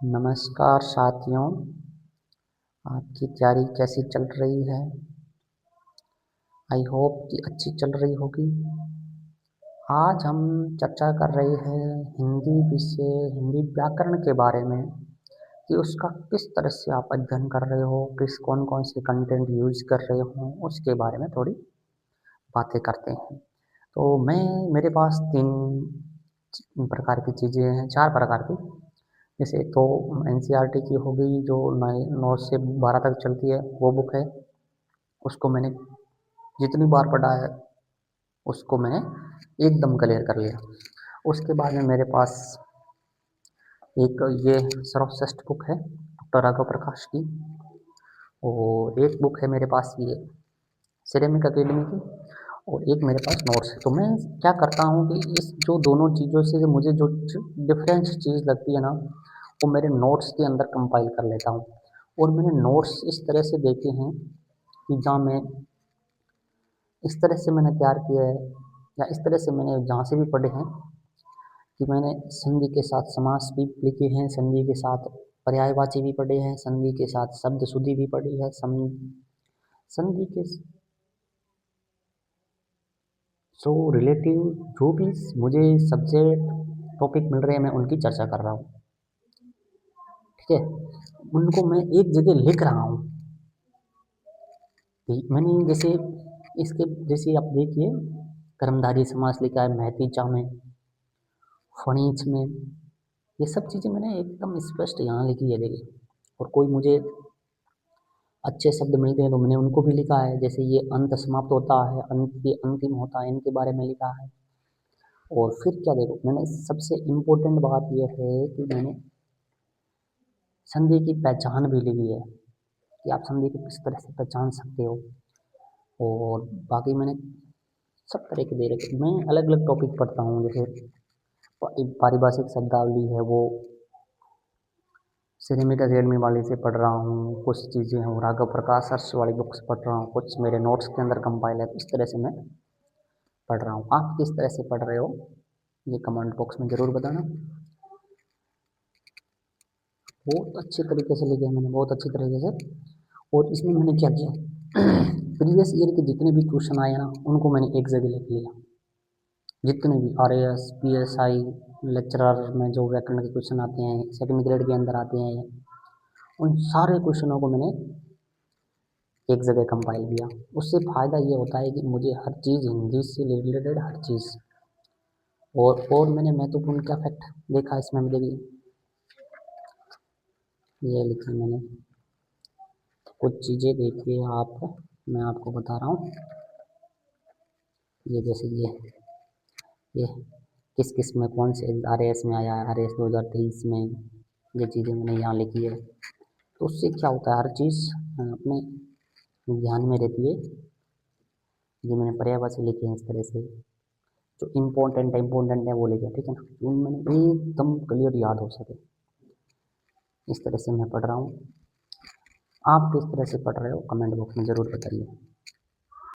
नमस्कार साथियों, आपकी तैयारी कैसी चल रही है? आई होप कि अच्छी चल रही होगी। आज हम चर्चा कर रहे हैं हिंदी विषय, हिंदी व्याकरण के बारे में कि उसका किस तरह से आप अध्ययन कर रहे हो, कौन कौन से कंटेंट यूज कर रहे हो, उसके बारे में थोड़ी बातें करते हैं। तो मेरे पास 3 प्रकार की चीज़ें हैं, 4 प्रकार की। जैसे तो एनसीईआरटी की हो गई, जो 9 से 12 तक चलती है, वो बुक है। उसको मैंने जितनी बार पढ़ा है उसको मैंने एकदम क्लियर कर लिया। उसके बाद में मेरे पास एक ये सर्वश्रेष्ठ बुक है डॉक्टर राघव प्रकाश की, और एक बुक है मेरे पास ये सिरेमिक अकेडमी की, और एक मेरे पास नोट्स है। तो मैं क्या करता हूँ कि इस जो दोनों चीज़ों से मुझे जो डिफरेंस चीज़ लगती है ना, वो मेरे नोट्स के अंदर कंपाइल कर लेता हूँ। और मैंने नोट्स इस तरह से देखे हैं कि जहाँ मैं इस तरह से मैंने तैयार किया है, या इस तरह से मैंने जहाँ से भी पढ़े हैं कि मैंने संधि के साथ समास भी लिखे हैं, संधि के साथ पर्यायवाची भी पढ़े हैं, संधि के साथ शब्द शुद्धि भी पढ़ी है, संधि के रिलेटिव जो भी मुझे सब्जेक्ट टॉपिक मिल रहे हैं मैं उनकी चर्चा कर रहा हूँ। ठीक है, उनको मैं एक जगह लिख रहा हूँ। मैंने जैसे इसके जैसे आप देखिए, कर्मधारय समास लिखा है महतीचा में, फणीच में, ये सब चीज़ें मैंने एकदम स्पष्ट यहाँ लिखी है, देखिए। और कोई मुझे अच्छे शब्द मिलते हैं तो मैंने उनको भी लिखा है, जैसे ये अंत समाप्त होता है, अंत के अंतिम होता है, इनके बारे में लिखा है। और फिर क्या देखो, मैंने सबसे इम्पोर्टेंट बात यह है कि मैंने संधि की पहचान भी लिखी है कि आप संधि को किस तरह से पहचान सकते हो। और बाकी मैंने सब तरह के दे रखे। मैं अलग अलग टॉपिक पढ़ता हूँ, जैसे पारिभाषिक शब्दावली है वो सिरेमिक अकेडमी वाले से पढ़ रहा हूँ, कुछ चीज़ें हैं राघव प्रकाश हर्ष वाली बुक्स पढ़ रहा हूँ, कुछ मेरे नोट्स के अंदर कंपाइल है। इस तरह से मैं पढ़ रहा हूँ। आप किस तरह से पढ़ रहे हो ये कमेंट बॉक्स में ज़रूर बताना। बहुत अच्छे तरीके से लिखे मैंने, बहुत अच्छी तरीके से। और इसमें मैंने क्या किया, प्रीवियस ईयर के जितने भी क्वेश्चन आए ना उनको मैंने एक जगह लिख लिया। जितने भी RAS PSI लेक्चरर में जो व्याकरण के क्वेश्चन आते हैं, सेकंड ग्रेड के अंदर आते हैं, उन सारे क्वेश्चनों को मैंने एक जगह कंपाइल किया। उससे फ़ायदा ये होता है कि मुझे हर चीज़ हिंदी से रिलेटेड हर चीज़, और मैंने महत्वपूर्ण क्या फैक्ट देखा इसमें, देखिए ये लिखा मैंने कुछ चीज़ें, देखिए आप, मैं आपको बता रहा हूँ। ये जैसे ये किस किस में कौन से RAS में आया है, RAS 2023 में, ये चीज़ें मैंने यहाँ लिखी है। तो उससे क्या होता है, हर चीज़ अपने ध्यान में रहती है। ये मैंने पर्यायवाची लिखे हैं इस तरह से, जो इम्पोर्टेंट है वो लिखे, ठीक है ना, तो मैंने एकदम क्लियर याद हो सके, इस तरह से मैं पढ़ रहा हूँ। आप किस तरह से पढ़ रहे हो कमेंट बॉक्स में ज़रूर बताइए।